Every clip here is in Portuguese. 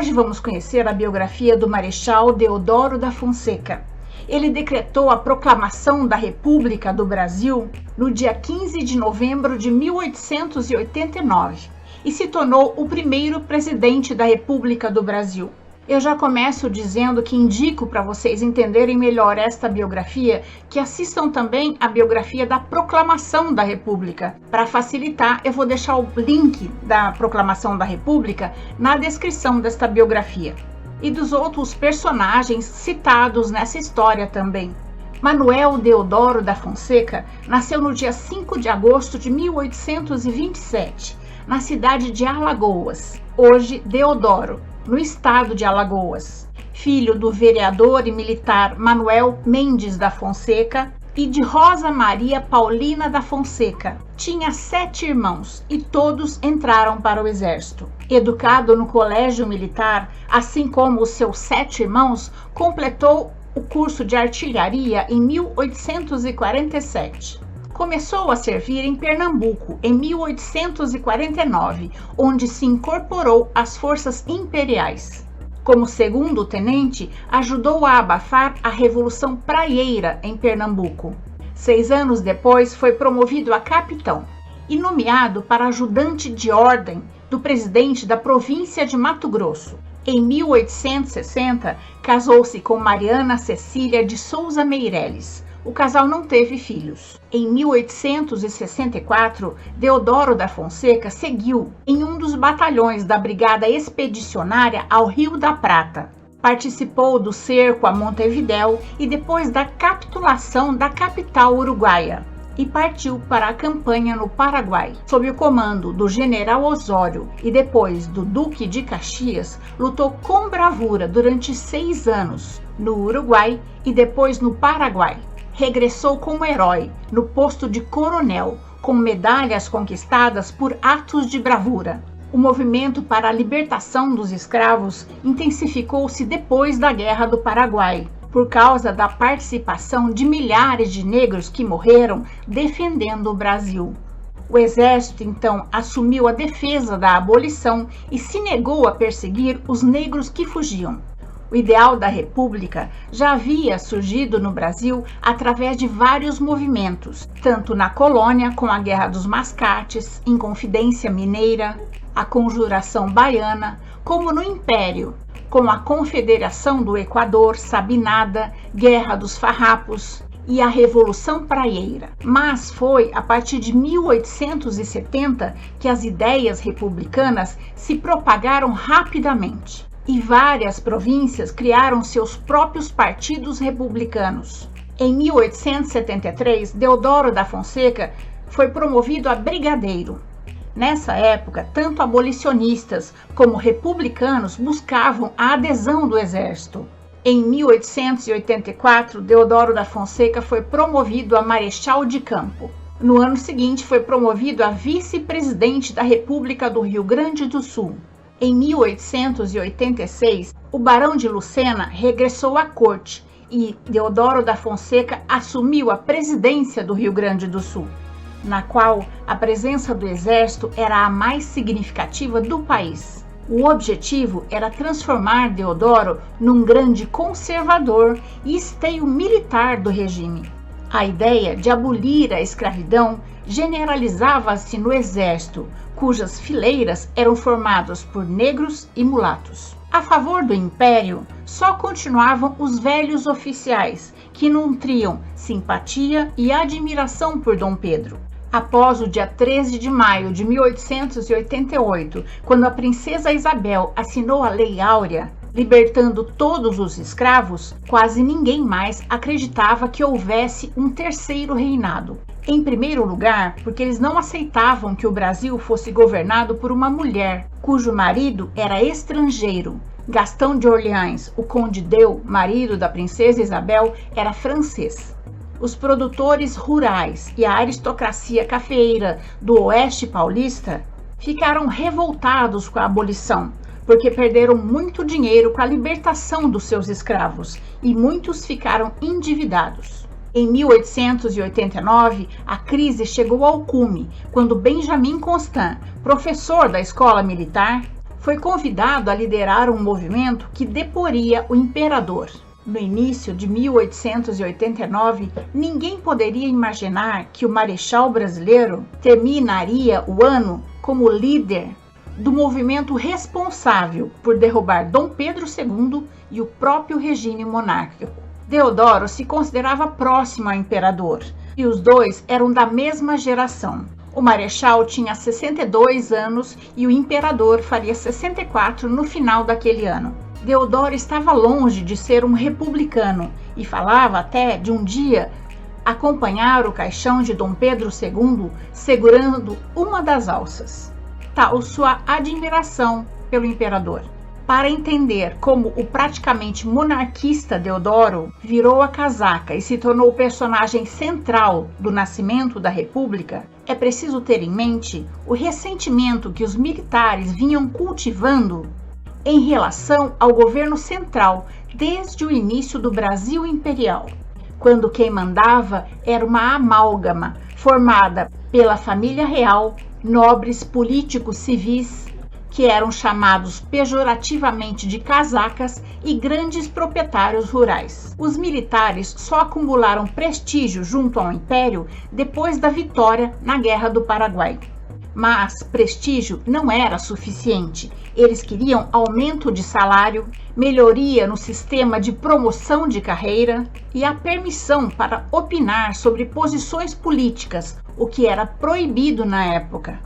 Hoje vamos conhecer a biografia do Marechal Deodoro da Fonseca. Ele decretou a proclamação da República do Brasil no dia 15 de novembro de 1889 e se tornou o primeiro presidente da República do Brasil. Eu já começo dizendo que indico para vocês entenderem melhor esta biografia que assistam também a biografia da Proclamação da República. Para facilitar, eu vou deixar o link da Proclamação da República na descrição desta biografia e dos outros personagens citados nessa história também. Manuel Deodoro da Fonseca nasceu no dia 5 de agosto de 1827, na cidade de Alagoas, hoje Deodoro, no estado de Alagoas, filho do vereador e militar Manuel Mendes da Fonseca e de Rosa Maria Paulina da Fonseca. Tinha 7 irmãos e todos entraram para o exército. Educado no colégio militar, assim como os seus 7 irmãos, completou o curso de artilharia em 1847. Começou a servir em Pernambuco em 1849, onde se incorporou às forças imperiais. Como segundo tenente, ajudou a abafar a Revolução Praieira em Pernambuco. 6 anos depois, foi promovido a capitão e nomeado para ajudante de ordem do presidente da província de Mato Grosso. Em 1860, casou-se com Mariana Cecília de Souza Meireles. O casal não teve filhos. Em 1864, Deodoro da Fonseca seguiu em um dos batalhões da Brigada Expedicionária ao Rio da Prata. Participou do cerco a Montevidéu e depois da capitulação da capital uruguaia e partiu para a campanha no Paraguai. Sob o comando do general Osório e depois do Duque de Caxias, lutou com bravura durante 6 anos no Uruguai e depois no Paraguai. Regressou como herói no posto de coronel, com medalhas conquistadas por atos de bravura. O movimento para a libertação dos escravos intensificou-se depois da Guerra do Paraguai, por causa da participação de milhares de negros que morreram defendendo o Brasil. O exército, então, assumiu a defesa da abolição e se negou a perseguir os negros que fugiam. O ideal da República já havia surgido no Brasil através de vários movimentos, tanto na colônia, com a Guerra dos Mascates, Inconfidência Mineira, a Conjuração Baiana, como no Império, com a Confederação do Equador, Sabinada, Guerra dos Farrapos e a Revolução Praieira. Mas foi a partir de 1870 que as ideias republicanas se propagaram rapidamente. E várias províncias criaram seus próprios partidos republicanos. Em 1873, Deodoro da Fonseca foi promovido a brigadeiro. Nessa época, tanto abolicionistas como republicanos buscavam a adesão do exército. Em 1884, Deodoro da Fonseca foi promovido a marechal de campo. No ano seguinte, foi promovido a vice-presidente da República do Rio Grande do Sul. Em 1886, o Barão de Lucena regressou à corte e Deodoro da Fonseca assumiu a presidência do Rio Grande do Sul, na qual a presença do exército era a mais significativa do país. O objetivo era transformar Deodoro num grande conservador e esteio militar do regime. A ideia de abolir a escravidão generalizava-se no exército, cujas fileiras eram formadas por negros e mulatos. A favor do império, só continuavam os velhos oficiais, que nutriam simpatia e admiração por Dom Pedro. Após o dia 13 de maio de 1888, quando a princesa Isabel assinou a Lei Áurea, libertando todos os escravos, quase ninguém mais acreditava que houvesse um terceiro reinado. Em primeiro lugar, porque eles não aceitavam que o Brasil fosse governado por uma mulher, cujo marido era estrangeiro. Gastão de Orleans, o conde Deu, marido da princesa Isabel, era francês. Os produtores rurais e a aristocracia cafeeira do oeste paulista ficaram revoltados com a abolição, porque perderam muito dinheiro com a libertação dos seus escravos e muitos ficaram endividados. Em 1889, a crise chegou ao cume, quando Benjamin Constant, professor da escola militar, foi convidado a liderar um movimento que deporia o imperador. No início de 1889, ninguém poderia imaginar que o marechal brasileiro terminaria o ano como líder do movimento responsável por derrubar Dom Pedro II e o próprio regime monárquico. Deodoro se considerava próximo ao imperador e os dois eram da mesma geração. O marechal tinha 62 anos e o imperador faria 64 no final daquele ano. Deodoro estava longe de ser um republicano e falava até de um dia acompanhar o caixão de Dom Pedro II segurando uma das alças. Tal sua admiração pelo imperador. Para entender como o praticamente monarquista Deodoro virou a casaca e se tornou o personagem central do nascimento da República, é preciso ter em mente o ressentimento que os militares vinham cultivando em relação ao governo central desde o início do Brasil Imperial, quando quem mandava era uma amálgama formada pela família real, nobres políticos civis, que eram chamados pejorativamente de casacas, e grandes proprietários rurais. Os militares só acumularam prestígio junto ao Império depois da vitória na Guerra do Paraguai. Mas prestígio não era suficiente. Eles queriam aumento de salário, melhoria no sistema de promoção de carreira e a permissão para opinar sobre posições políticas, o que era proibido na época.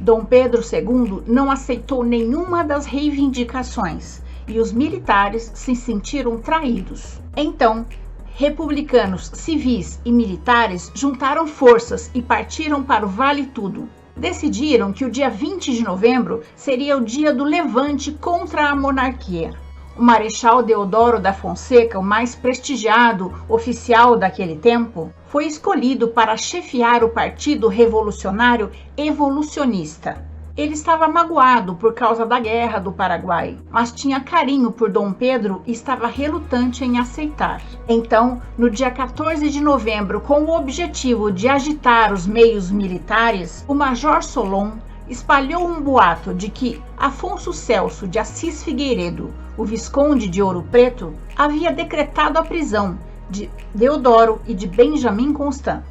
Dom Pedro II não aceitou nenhuma das reivindicações e os militares se sentiram traídos. Então, republicanos civis e militares juntaram forças e partiram para o Vale Tudo. Decidiram que o dia 20 de novembro seria o dia do levante contra a monarquia. O Marechal Deodoro da Fonseca, o mais prestigiado oficial daquele tempo, foi escolhido para chefiar o Partido Revolucionário Evolucionista. Ele estava magoado por causa da Guerra do Paraguai, mas tinha carinho por Dom Pedro e estava relutante em aceitar. Então, no dia 14 de novembro, com o objetivo de agitar os meios militares, o Major Solon espalhou um boato de que Afonso Celso de Assis Figueiredo, o Visconde de Ouro Preto, havia decretado a prisão de Deodoro e de Benjamin Constant.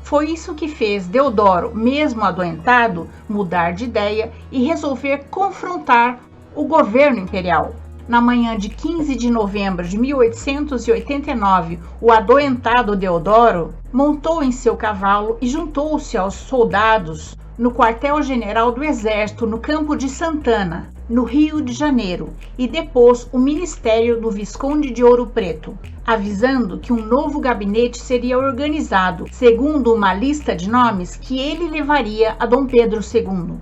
Foi isso que fez Deodoro, mesmo adoentado, mudar de ideia e resolver confrontar o governo imperial. Na manhã de 15 de novembro de 1889, o adoentado Deodoro montou em seu cavalo e juntou-se aos soldados no quartel-general do Exército no Campo de Santana, no Rio de Janeiro, e depôs o ministério do Visconde de Ouro Preto, avisando que um novo gabinete seria organizado, segundo uma lista de nomes que ele levaria a Dom Pedro II.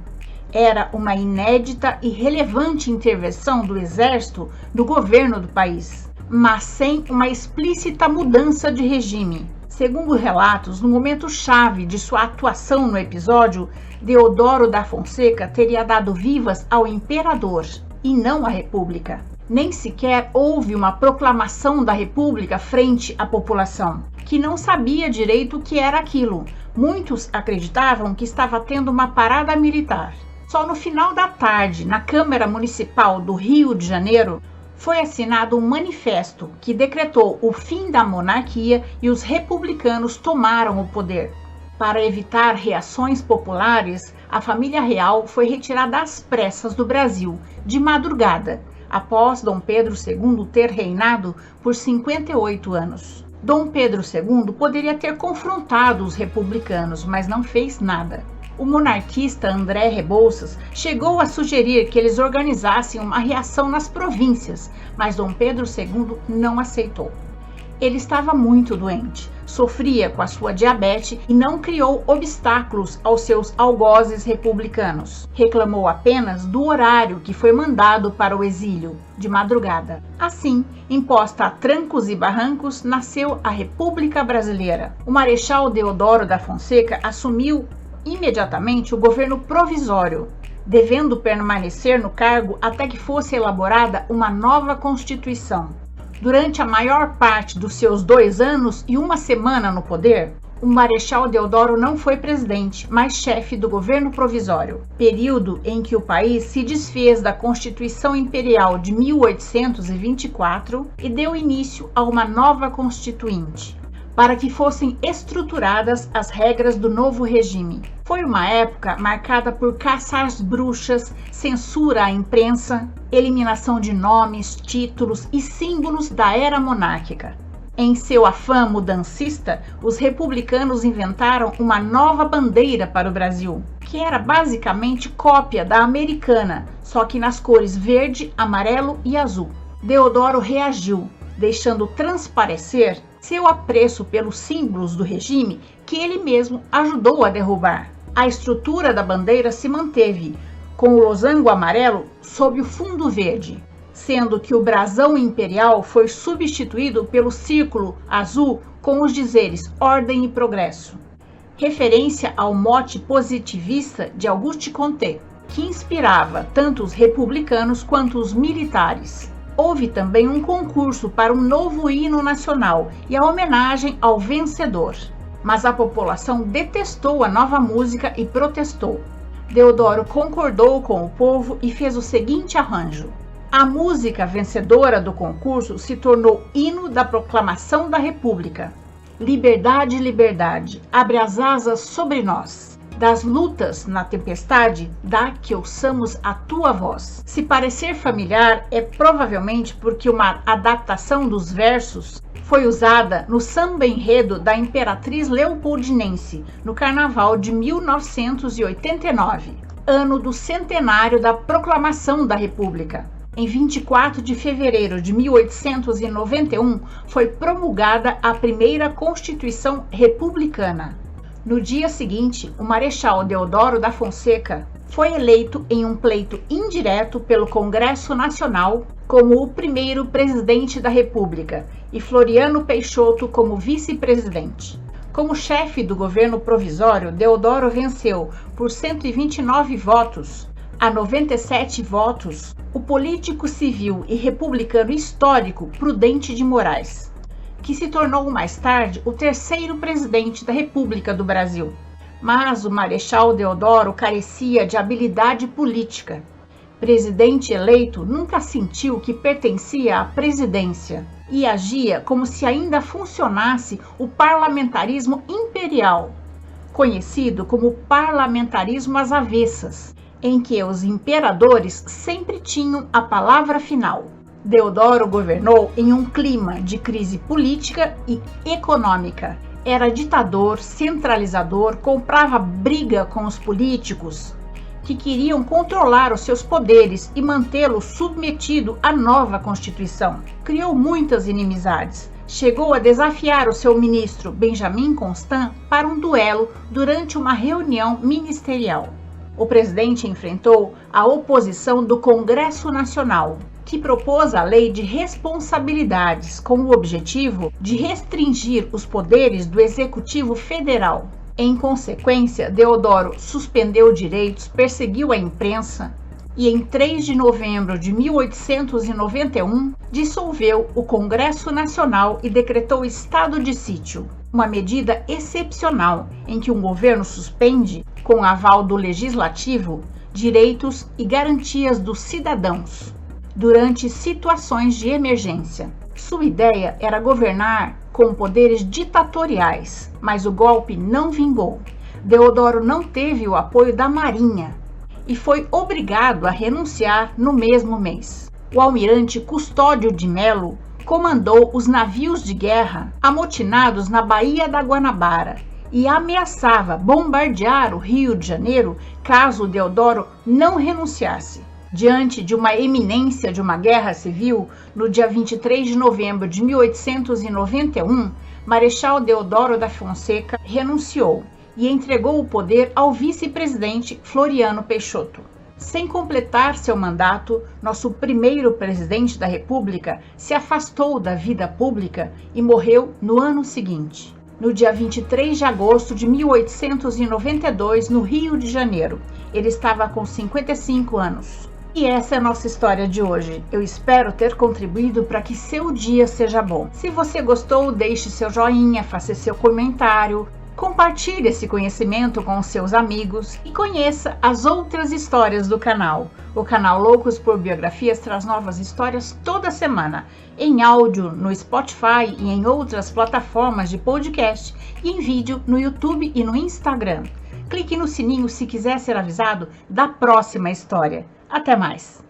Era uma inédita e relevante intervenção do Exército no governo do país, mas sem uma explícita mudança de regime. Segundo relatos, no momento chave de sua atuação no episódio, Deodoro da Fonseca teria dado vivas ao imperador e não à República. Nem sequer houve uma proclamação da República frente à população, que não sabia direito o que era aquilo. Muitos acreditavam que estava tendo uma parada militar. Só no final da tarde, na Câmara Municipal do Rio de Janeiro, foi assinado um manifesto que decretou o fim da monarquia e os republicanos tomaram o poder. Para evitar reações populares, a família real foi retirada às pressas do Brasil, de madrugada, após Dom Pedro II ter reinado por 58 anos. Dom Pedro II poderia ter confrontado os republicanos, mas não fez nada. O monarquista André Rebouças chegou a sugerir que eles organizassem uma reação nas províncias, mas Dom Pedro II não aceitou. Ele estava muito doente, sofria com a sua diabetes e não criou obstáculos aos seus algozes republicanos. Reclamou apenas do horário que foi mandado para o exílio, de madrugada. Assim, imposta a trancos e barrancos, nasceu a República Brasileira. O Marechal Deodoro da Fonseca assumiu imediatamente o governo provisório, devendo permanecer no cargo até que fosse elaborada uma nova Constituição. Durante a maior parte dos seus 2 anos e 1 semana no poder, o Marechal Deodoro não foi presidente, mas chefe do governo provisório, período em que o país se desfez da Constituição Imperial de 1824 e deu início a uma nova Constituinte, para que fossem estruturadas as regras do novo regime. Foi uma época marcada por caça às bruxas, censura à imprensa, eliminação de nomes, títulos e símbolos da era monárquica. Em seu afã mudancista, os republicanos inventaram uma nova bandeira para o Brasil, que era basicamente cópia da americana, só que nas cores verde, amarelo e azul. Deodoro reagiu, deixando transparecer seu apreço pelos símbolos do regime que ele mesmo ajudou a derrubar. A estrutura da bandeira se manteve, com o losango amarelo sob o fundo verde, sendo que o brasão imperial foi substituído pelo círculo azul com os dizeres Ordem e Progresso, referência ao mote positivista de Auguste Comte, que inspirava tanto os republicanos quanto os militares. Houve também um concurso para um novo hino nacional e a homenagem ao vencedor, mas a população detestou a nova música e protestou. Deodoro concordou com o povo e fez o seguinte arranjo. A música vencedora do concurso se tornou hino da proclamação da República. Liberdade, liberdade, abre as asas sobre nós. Das lutas na tempestade, dá que ouçamos a tua voz. Se parecer familiar, é provavelmente porque uma adaptação dos versos foi usada no samba enredo da Imperatriz Leopoldinense, no Carnaval de 1989, ano do centenário da proclamação da República. Em 24 de fevereiro de 1891, foi promulgada a primeira Constituição Republicana. No dia seguinte, o Marechal Deodoro da Fonseca foi eleito em um pleito indireto pelo Congresso Nacional como o primeiro presidente da República e Floriano Peixoto como vice-presidente. Como chefe do governo provisório, Deodoro venceu por 129 votos a 97 votos o político civil e republicano histórico Prudente de Moraes, que se tornou mais tarde o terceiro presidente da República do Brasil. Mas o Marechal Deodoro carecia de habilidade política. Presidente eleito nunca sentiu que pertencia à presidência e agia como se ainda funcionasse o parlamentarismo imperial, conhecido como parlamentarismo às avessas, em que os imperadores sempre tinham a palavra final. Deodoro governou em um clima de crise política e econômica. Era ditador, centralizador, comprava briga com os políticos que queriam controlar os seus poderes e mantê-lo submetido à nova Constituição. Criou muitas inimizades. Chegou a desafiar o seu ministro Benjamin Constant para um duelo durante uma reunião ministerial. O presidente enfrentou a oposição do Congresso Nacional, que propôs a Lei de Responsabilidades com o objetivo de restringir os poderes do Executivo Federal. Em consequência, Deodoro suspendeu direitos, perseguiu a imprensa e, em 3 de novembro de 1891, dissolveu o Congresso Nacional e decretou estado de sítio, uma medida excepcional em que um governo suspende, com aval do Legislativo, direitos e garantias dos cidadãos durante situações de emergência. Sua ideia era governar com poderes ditatoriais, mas o golpe não vingou. Deodoro não teve o apoio da Marinha e foi obrigado a renunciar no mesmo mês. O almirante Custódio de Melo comandou os navios de guerra amotinados na Baía da Guanabara e ameaçava bombardear o Rio de Janeiro caso Deodoro não renunciasse. Diante de uma iminência de uma guerra civil, no dia 23 de novembro de 1891, Marechal Deodoro da Fonseca renunciou e entregou o poder ao vice-presidente Floriano Peixoto. Sem completar seu mandato, nosso primeiro presidente da República se afastou da vida pública e morreu no ano seguinte, no dia 23 de agosto de 1892, no Rio de Janeiro. Ele estava com 55 anos. E essa é a nossa história de hoje. Eu espero ter contribuído para que seu dia seja bom. Se você gostou, deixe seu joinha, faça seu comentário, Compartilhe esse conhecimento com os seus amigos e conheça as outras histórias do canal. O canal Loucos por Biografias traz novas histórias toda semana, em áudio no Spotify e em outras plataformas de podcast e em vídeo no YouTube e no Instagram. Clique no sininho se quiser ser avisado da próxima história. Até mais!